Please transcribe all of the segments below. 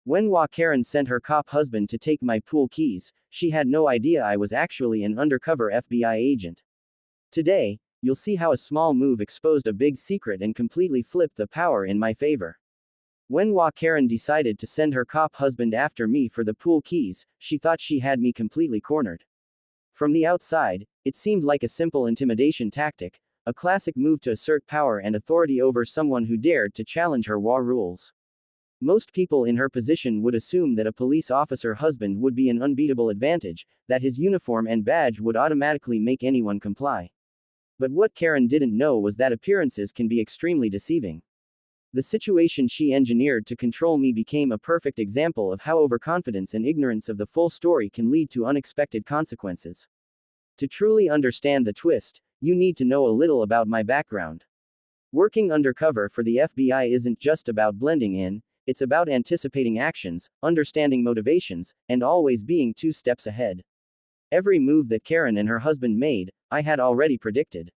When HOA Karen sent her cop husband to take my pool keys, she had no idea I was actually an undercover FBI agent. Today, you'll see how a small move exposed a big secret and completely flipped the power in my favor. When HOA Karen decided to send her cop husband after me for the pool keys, she thought she had me completely cornered. From the outside, it seemed like a simple intimidation tactic, a classic move to assert power and authority over someone who dared to challenge her HOA rules. Most people in her position would assume that a police officer husband would be an unbeatable advantage, that his uniform and badge would automatically make anyone comply. But what Karen didn't know was that appearances can be extremely deceiving. The situation she engineered to control me became a perfect example of how overconfidence and ignorance of the full story can lead to unexpected consequences. To truly understand the twist, you need to know a little about my background. Working undercover for the FBI isn't just about blending in, it's about anticipating actions, understanding motivations, and always being 2 steps ahead. Every move that Karen and her husband made, I had already predicted.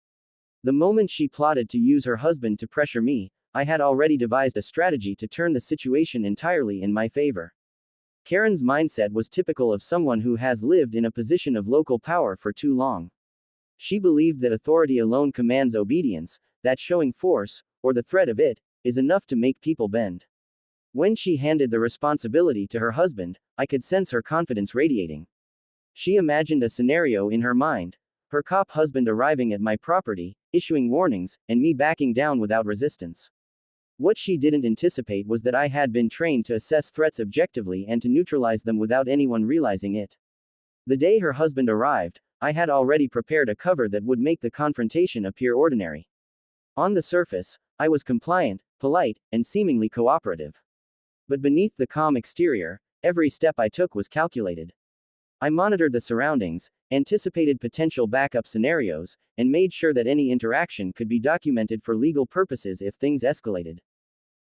The moment she plotted to use her husband to pressure me, I had already devised a strategy to turn the situation entirely in my favor. Karen's mindset was typical of someone who has lived in a position of local power for too long. She believed that authority alone commands obedience, that showing force, or the threat of it, is enough to make people bend. When she handed the responsibility to her husband, I could sense her confidence radiating. She imagined a scenario in her mind: her cop husband arriving at my property, issuing warnings, and me backing down without resistance. What she didn't anticipate was that I had been trained to assess threats objectively and to neutralize them without anyone realizing it. The day her husband arrived, I had already prepared a cover that would make the confrontation appear ordinary. On the surface, I was compliant, polite, and seemingly cooperative. But beneath the calm exterior, every step I took was calculated. I monitored the surroundings, anticipated potential backup scenarios, and made sure that any interaction could be documented for legal purposes if things escalated.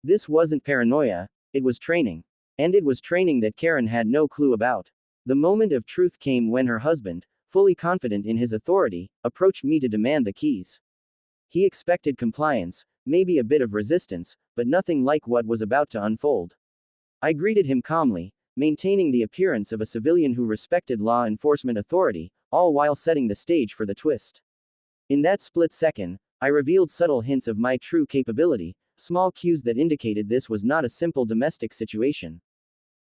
This wasn't paranoia, it was training. And it was training that Karen had no clue about. The moment of truth came when her husband, fully confident in his authority, approached me to demand the keys. He expected compliance, maybe a bit of resistance, but nothing like what was about to unfold. I greeted him calmly, maintaining the appearance of a civilian who respected law enforcement authority, all while setting the stage for the twist. In that split second, I revealed subtle hints of my true capability, small cues that indicated this was not a simple domestic situation.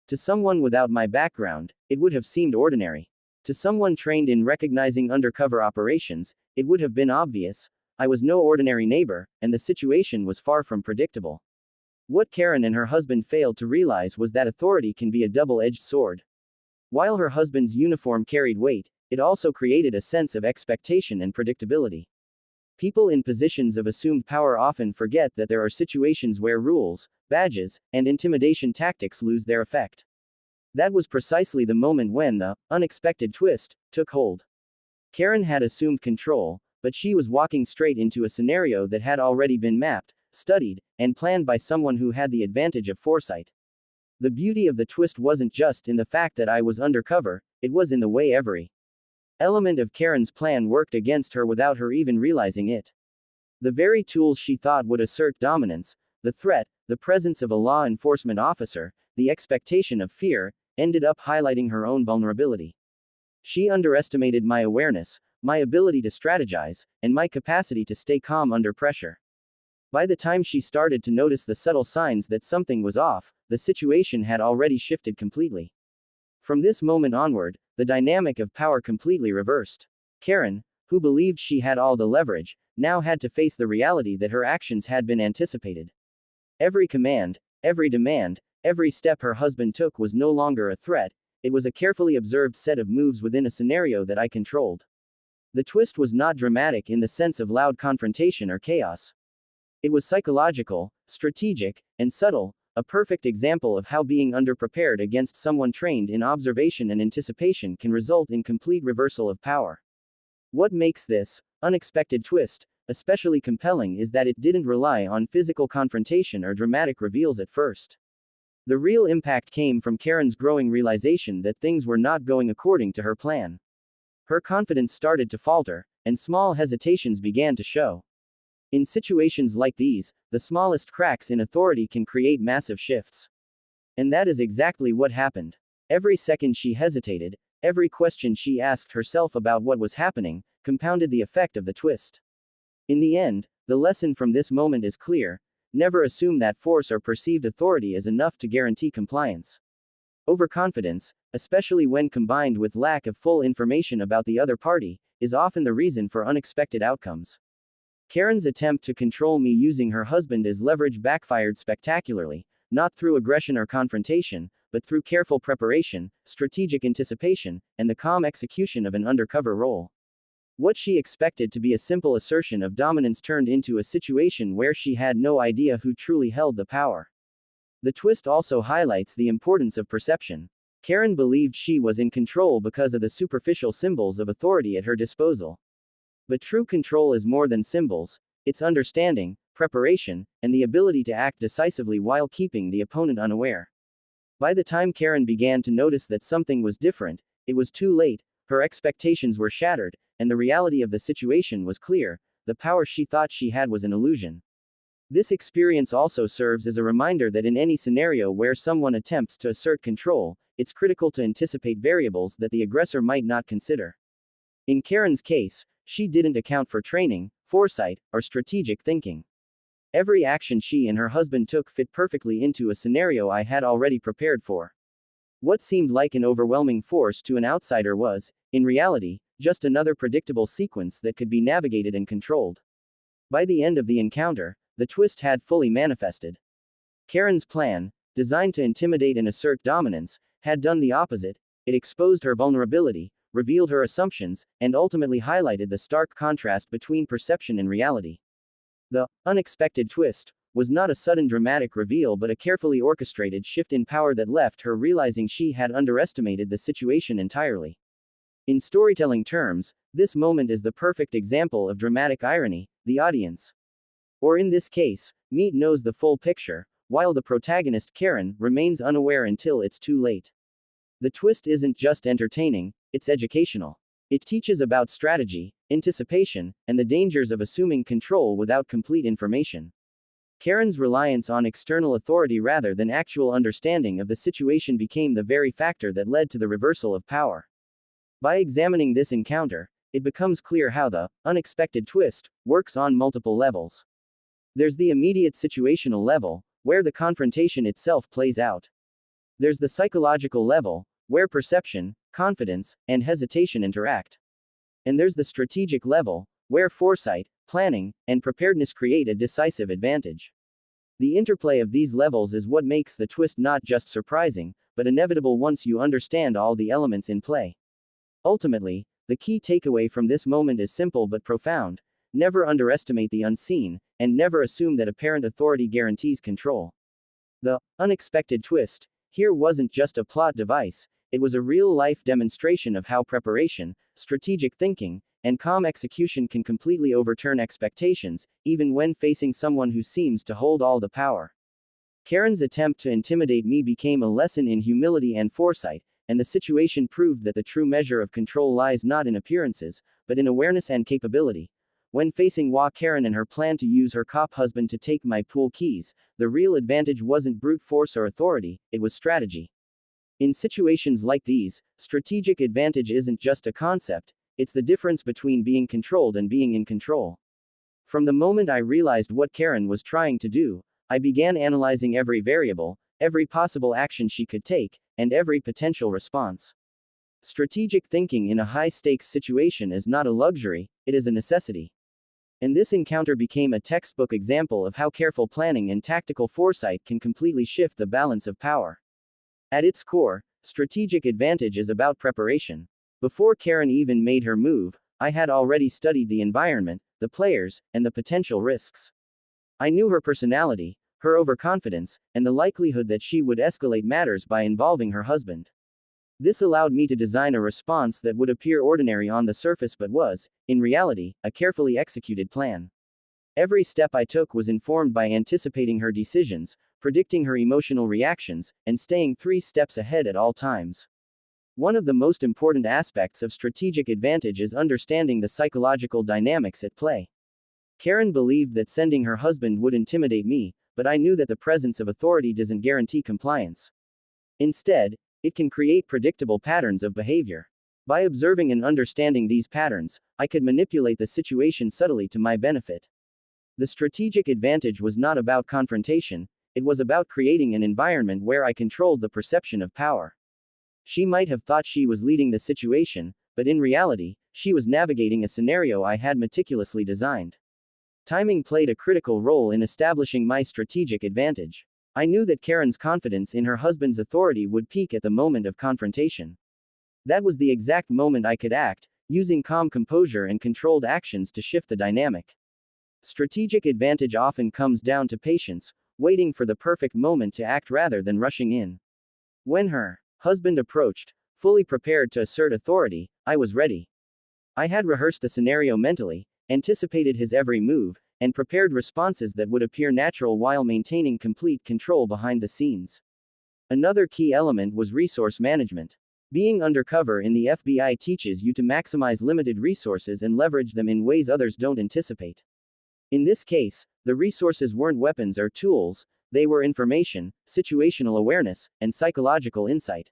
To someone without my background, it would have seemed ordinary. To someone trained in recognizing undercover operations, it would have been obvious. I was no ordinary neighbor, and the situation was far from predictable. What Karen and her husband failed to realize was that authority can be a double-edged sword. While her husband's uniform carried weight, it also created a sense of expectation and predictability. People in positions of assumed power often forget that there are situations where rules, badges, and intimidation tactics lose their effect. That was precisely the moment when the unexpected twist took hold. Karen had assumed control, but she was walking straight into a scenario that had already been mapped, studied, and planned by someone who had the advantage of foresight. The beauty of the twist wasn't just in the fact that I was undercover, it was in the way every element of Karen's plan worked against her without her even realizing it. The very tools she thought would assert dominance, the threat, the presence of a law enforcement officer, the expectation of fear, ended up highlighting her own vulnerability. She underestimated my awareness, my ability to strategize, and my capacity to stay calm under pressure. By the time she started to notice the subtle signs that something was off, the situation had already shifted completely. From this moment onward, the dynamic of power completely reversed. Karen, who believed she had all the leverage, now had to face the reality that her actions had been anticipated. Every command, every demand, every step her husband took was no longer a threat, it was a carefully observed set of moves within a scenario that I controlled. The twist was not dramatic in the sense of loud confrontation or chaos. It was psychological, strategic, and subtle, a perfect example of how being underprepared against someone trained in observation and anticipation can result in complete reversal of power. What makes this unexpected twist especially compelling is that it didn't rely on physical confrontation or dramatic reveals at first. The real impact came from Karen's growing realization that things were not going according to her plan. Her confidence started to falter, and small hesitations began to show. In situations like these, the smallest cracks in authority can create massive shifts. And that is exactly what happened. Every second she hesitated, every question she asked herself about what was happening, compounded the effect of the twist. In the end, the lesson from this moment is clear: never assume that force or perceived authority is enough to guarantee compliance. Overconfidence, especially when combined with lack of full information about the other party, is often the reason for unexpected outcomes. Karen's attempt to control me using her husband as leverage backfired spectacularly, not through aggression or confrontation, but through careful preparation, strategic anticipation, and the calm execution of an undercover role. What she expected to be a simple assertion of dominance turned into a situation where she had no idea who truly held the power. The twist also highlights the importance of perception. Karen believed she was in control because of the superficial symbols of authority at her disposal. But true control is more than symbols: it's understanding, preparation, and the ability to act decisively while keeping the opponent unaware. By the time Karen began to notice that something was different, it was too late. Her expectations were shattered, and the reality of the situation was clear: the power she thought she had was an illusion. This experience also serves as a reminder that in any scenario where someone attempts to assert control, it's critical to anticipate variables that the aggressor might not consider. In Karen's case, she didn't account for training, foresight, or strategic thinking. Every action she and her husband took fit perfectly into a scenario I had already prepared for. What seemed like an overwhelming force to an outsider was, in reality, just another predictable sequence that could be navigated and controlled. By the end of the encounter, the twist had fully manifested. Karen's plan, designed to intimidate and assert dominance, had done the opposite. It exposed her vulnerability, revealed her assumptions, and ultimately highlighted the stark contrast between perception and reality. The unexpected twist was not a sudden dramatic reveal but a carefully orchestrated shift in power that left her realizing she had underestimated the situation entirely. In storytelling terms, this moment is the perfect example of dramatic irony. The audience, or in this case, Meat, knows the full picture, while the protagonist, Karen, remains unaware until it's too late. The twist isn't just entertaining, it's educational. It teaches about strategy, anticipation, and the dangers of assuming control without complete information. Karen's reliance on external authority rather than actual understanding of the situation became the very factor that led to the reversal of power. By examining this encounter, it becomes clear how the unexpected twist works on multiple levels. There's the immediate situational level, where the confrontation itself plays out. There's the psychological level, where perception, confidence, and hesitation interact. And there's the strategic level, where foresight, planning, and preparedness create a decisive advantage. The interplay of these levels is what makes the twist not just surprising, but inevitable once you understand all the elements in play. Ultimately, the key takeaway from this moment is simple but profound: never underestimate the unseen, and never assume that apparent authority guarantees control. The unexpected twist here wasn't just a plot device, it was a real-life demonstration of how preparation, strategic thinking, and calm execution can completely overturn expectations, even when facing someone who seems to hold all the power. Karen's attempt to intimidate me became a lesson in humility and foresight, and the situation proved that the true measure of control lies not in appearances, but in awareness and capability. When facing HOA Karen and her plan to use her cop husband to take my pool keys, the real advantage wasn't brute force or authority, it was strategy. In situations like these, strategic advantage isn't just a concept, it's the difference between being controlled and being in control. From the moment I realized what Karen was trying to do, I began analyzing every variable, every possible action she could take, and every potential response. Strategic thinking in a high-stakes situation is not a luxury, it is a necessity. And this encounter became a textbook example of how careful planning and tactical foresight can completely shift the balance of power. At its core, strategic advantage is about preparation. Before Karen even made her move, I had already studied the environment, the players, and the potential risks. I knew her personality, her overconfidence, and the likelihood that she would escalate matters by involving her husband. This allowed me to design a response that would appear ordinary on the surface but was, in reality, a carefully executed plan. Every step I took was informed by anticipating her decisions, predicting her emotional reactions, and staying 3 steps ahead at all times. One of the most important aspects of strategic advantage is understanding the psychological dynamics at play. Karen believed that sending her husband would intimidate me, but I knew that the presence of authority doesn't guarantee compliance. Instead, it can create predictable patterns of behavior. By observing and understanding these patterns, I could manipulate the situation subtly to my benefit. The strategic advantage was not about confrontation, it was about creating an environment where I controlled the perception of power. She might have thought she was leading the situation, but in reality, she was navigating a scenario I had meticulously designed. Timing played a critical role in establishing my strategic advantage. I knew that Karen's confidence in her husband's authority would peak at the moment of confrontation. That was the exact moment I could act, using calm composure and controlled actions to shift the dynamic. Strategic advantage often comes down to patience, waiting for the perfect moment to act rather than rushing in. When her husband approached, fully prepared to assert authority, I was ready. I had rehearsed the scenario mentally, anticipated his every move, and prepared responses that would appear natural while maintaining complete control behind the scenes. Another key element was resource management. Being undercover in the FBI teaches you to maximize limited resources and leverage them in ways others don't anticipate. In this case, the resources weren't weapons or tools, they were information, situational awareness, and psychological insight.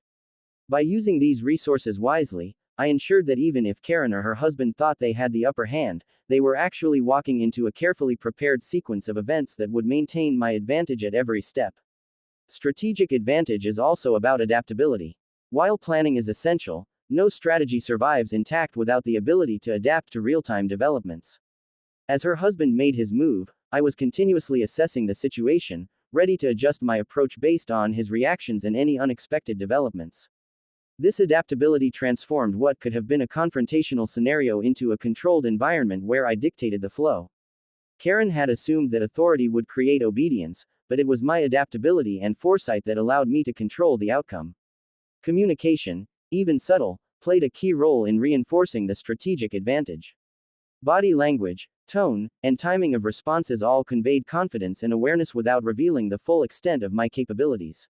By using these resources wisely, I ensured that even if Karen or her husband thought they had the upper hand, they were actually walking into a carefully prepared sequence of events that would maintain my advantage at every step. Strategic advantage is also about adaptability. While planning is essential, no strategy survives intact without the ability to adapt to real-time developments. As her husband made his move, I was continuously assessing the situation, ready to adjust my approach based on his reactions and any unexpected developments. This adaptability transformed what could have been a confrontational scenario into a controlled environment where I dictated the flow. Karen had assumed that authority would create obedience, but it was my adaptability and foresight that allowed me to control the outcome. Communication, even subtle, played a key role in reinforcing the strategic advantage. Body language, tone, and timing of responses all conveyed confidence and awareness without revealing the full extent of my capabilities.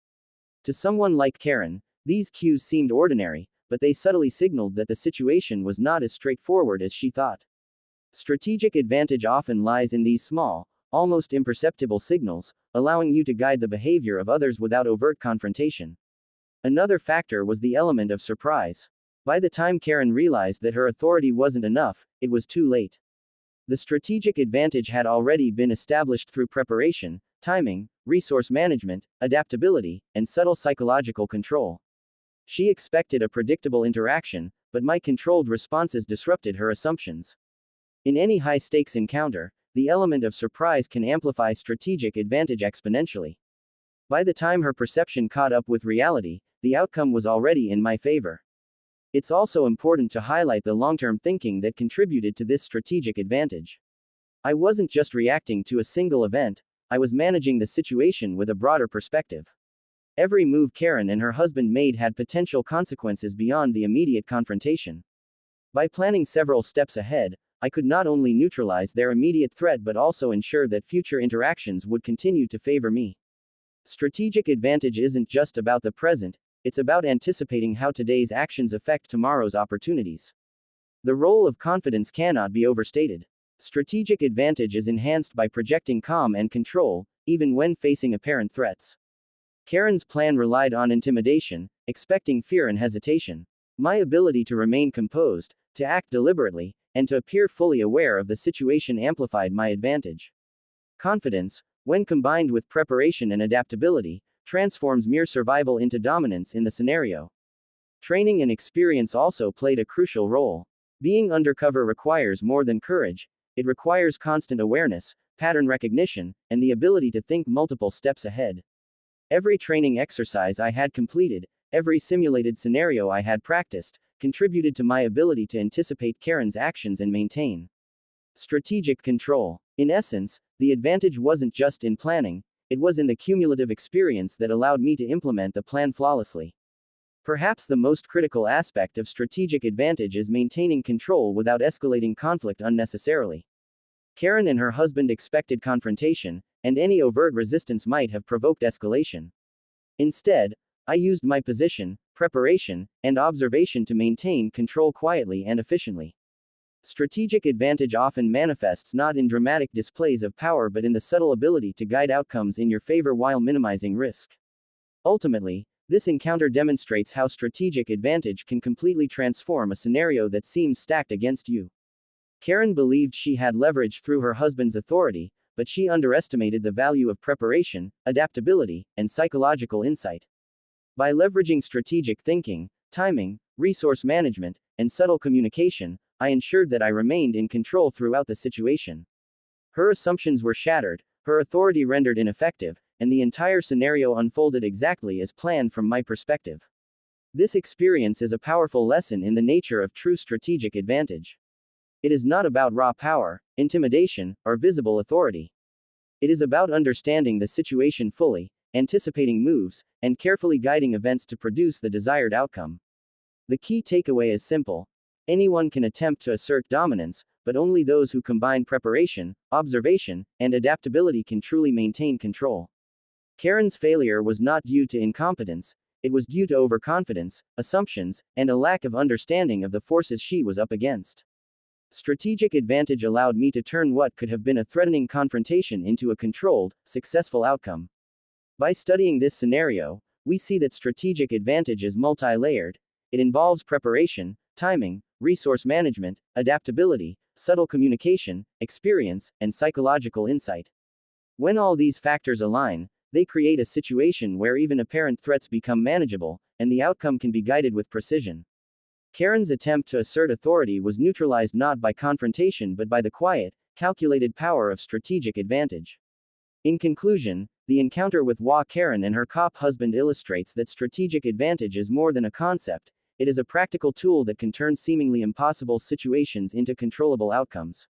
To someone like Karen, these cues seemed ordinary, but they subtly signaled that the situation was not as straightforward as she thought. Strategic advantage often lies in these small, almost imperceptible signals, allowing you to guide the behavior of others without overt confrontation. Another factor was the element of surprise. By the time Karen realized that her authority wasn't enough, it was too late. The strategic advantage had already been established through preparation, timing, resource management, adaptability, and subtle psychological control. She expected a predictable interaction, but my controlled responses disrupted her assumptions. In any high-stakes encounter, the element of surprise can amplify strategic advantage exponentially. By the time her perception caught up with reality, the outcome was already in my favor. It's also important to highlight the long-term thinking that contributed to this strategic advantage. I wasn't just reacting to a single event, I was managing the situation with a broader perspective. Every move Karen and her husband made had potential consequences beyond the immediate confrontation. By planning several steps ahead, I could not only neutralize their immediate threat but also ensure that future interactions would continue to favor me. Strategic advantage isn't just about the present, it's about anticipating how today's actions affect tomorrow's opportunities. The role of confidence cannot be overstated. Strategic advantage is enhanced by projecting calm and control, even when facing apparent threats. Karen's plan relied on intimidation, expecting fear and hesitation. My ability to remain composed, to act deliberately, and to appear fully aware of the situation amplified my advantage. Confidence, when combined with preparation and adaptability, transforms mere survival into dominance in the scenario. Training and experience also played a crucial role. Being undercover requires more than courage, it requires constant awareness, pattern recognition, and the ability to think multiple steps ahead. Every training exercise I had completed, every simulated scenario I had practiced, contributed to my ability to anticipate Karen's actions and maintain strategic control. In essence, the advantage wasn't just in planning, it was in the cumulative experience that allowed me to implement the plan flawlessly. Perhaps the most critical aspect of strategic advantage is maintaining control without escalating conflict unnecessarily. Karen and her husband expected confrontation, and any overt resistance might have provoked escalation. Instead, I used my position, preparation, and observation to maintain control quietly and efficiently. Strategic advantage often manifests not in dramatic displays of power but in the subtle ability to guide outcomes in your favor while minimizing risk. Ultimately, This encounter demonstrates how strategic advantage can completely transform a scenario that seems stacked against you. Karen believed she had leverage through her husband's authority, but she underestimated the value of preparation, adaptability, and psychological insight. By leveraging strategic thinking, timing, resource management, and subtle communication, I ensured that I remained in control throughout the situation. Her assumptions were shattered, her authority rendered ineffective, and the entire scenario unfolded exactly as planned from my perspective. This experience is a powerful lesson in the nature of true strategic advantage. It is not about raw power, intimidation, or visible authority. It is about understanding the situation fully, anticipating moves, and carefully guiding events to produce the desired outcome. The key takeaway is simple. Anyone can attempt to assert dominance, but only those who combine preparation, observation, and adaptability can truly maintain control. Karen's failure was not due to incompetence, it was due to overconfidence, assumptions, and a lack of understanding of the forces she was up against. Strategic advantage allowed me to turn what could have been a threatening confrontation into a controlled, successful outcome. By studying this scenario, we see that strategic advantage is multi-layered. It involves preparation, timing, resource management, adaptability, subtle communication, experience, and psychological insight. When all these factors align, they create a situation where even apparent threats become manageable, and the outcome can be guided with precision. Karen's attempt to assert authority was neutralized not by confrontation but by the quiet, calculated power of strategic advantage. In conclusion, the encounter with HOA Karen and her cop husband illustrates that strategic advantage is more than a concept, it is a practical tool that can turn seemingly impossible situations into controllable outcomes.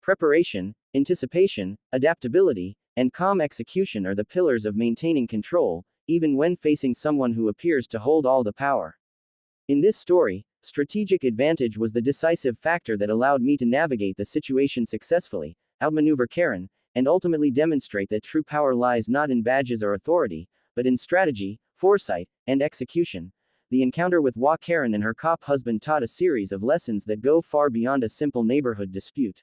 Preparation, anticipation, adaptability, and calm execution are the pillars of maintaining control, even when facing someone who appears to hold all the power. In this story, strategic advantage was the decisive factor that allowed me to navigate the situation successfully, outmaneuver Karen, and ultimately demonstrate that true power lies not in badges or authority, but in strategy, foresight, and execution. The encounter with HOA Karen and her cop husband taught a series of lessons that go far beyond a simple neighborhood dispute.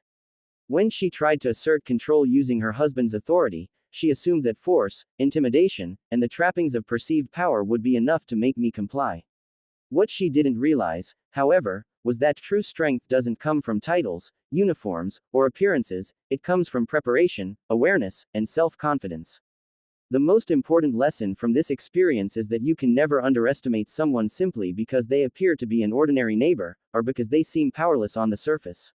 When she tried to assert control using her husband's authority, she assumed that force, intimidation, and the trappings of perceived power would be enough to make me comply. What she didn't realize, however, was that true strength doesn't come from titles, uniforms, or appearances, it comes from preparation, awareness, and self-confidence. The most important lesson from this experience is that you can never underestimate someone simply because they appear to be an ordinary neighbor, or because they seem powerless on the surface.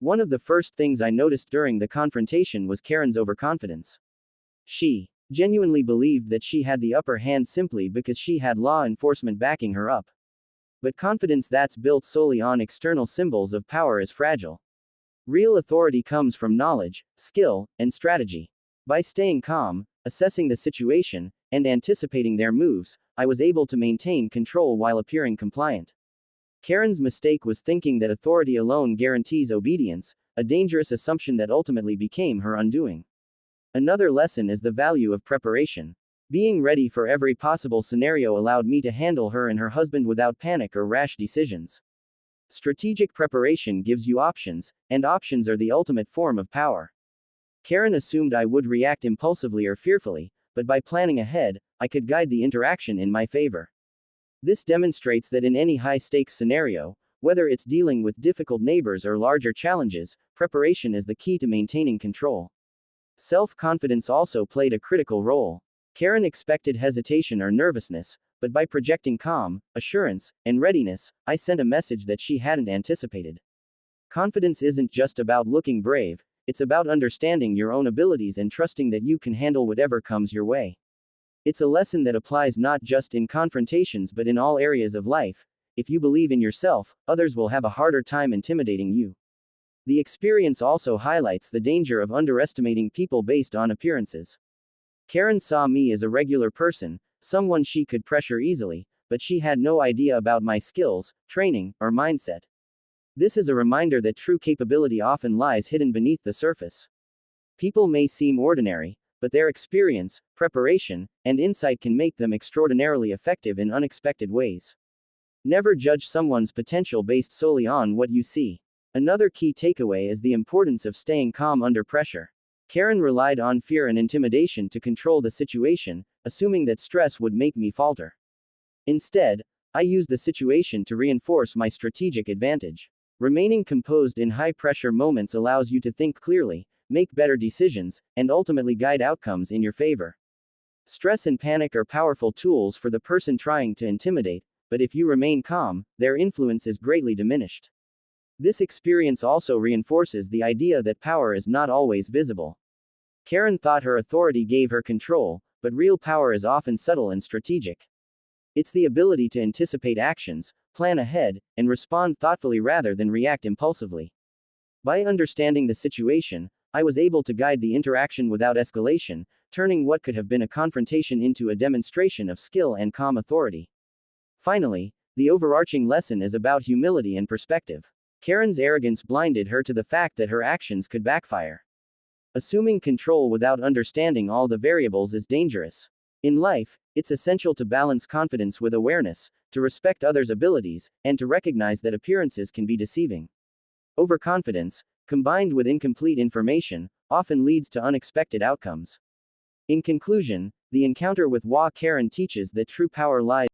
One of the first things I noticed during the confrontation was Karen's overconfidence. She genuinely believed that she had the upper hand simply because she had law enforcement backing her up. But confidence that's built solely on external symbols of power is fragile. Real authority comes from knowledge, skill, and strategy. By staying calm, assessing the situation, and anticipating their moves, I was able to maintain control while appearing compliant. Karen's mistake was thinking that authority alone guarantees obedience, a dangerous assumption that ultimately became her undoing. Another lesson is the value of preparation. Being ready for every possible scenario allowed me to handle her and her husband without panic or rash decisions. Strategic preparation gives you options, and options are the ultimate form of power. Karen assumed I would react impulsively or fearfully, but by planning ahead, I could guide the interaction in my favor. This demonstrates that in any high-stakes scenario, whether it's dealing with difficult neighbors or larger challenges, preparation is the key to maintaining control. Self-confidence also played a critical role. Karen expected hesitation or nervousness, but by projecting calm, assurance, and readiness, I sent a message that she hadn't anticipated. Confidence isn't just about looking brave, it's about understanding your own abilities and trusting that you can handle whatever comes your way. It's a lesson that applies not just in confrontations but in all areas of life. If you believe in yourself, others will have a harder time intimidating you. The experience also highlights the danger of underestimating people based on appearances. Karen saw me as a regular person, someone she could pressure easily, but she had no idea about my skills, training, or mindset. This is a reminder that true capability often lies hidden beneath the surface. People may seem ordinary, but their experience, preparation, and insight can make them extraordinarily effective in unexpected ways. Never judge someone's potential based solely on what you see. Another key takeaway is the importance of staying calm under pressure. Karen relied on fear and intimidation to control the situation, assuming that stress would make me falter. Instead, I use the situation to reinforce my strategic advantage. Remaining composed in high pressure moments allows you to think clearly, make better decisions, and ultimately guide outcomes in your favor. Stress and panic are powerful tools for the person trying to intimidate, but if you remain calm, their influence is greatly diminished. This experience also reinforces the idea that power is not always visible. Karen thought her authority gave her control, but real power is often subtle and strategic. It's the ability to anticipate actions, plan ahead, and respond thoughtfully rather than react impulsively. By understanding the situation, I was able to guide the interaction without escalation, turning what could have been a confrontation into a demonstration of skill and calm authority. Finally, the overarching lesson is about humility and perspective. Karen's arrogance blinded her to the fact that her actions could backfire. Assuming control without understanding all the variables is dangerous. In life, it's essential to balance confidence with awareness, to respect others' abilities, and to recognize that appearances can be deceiving. Overconfidence, combined with incomplete information, often leads to unexpected outcomes. In conclusion, the encounter with HOA Karen teaches that true power lies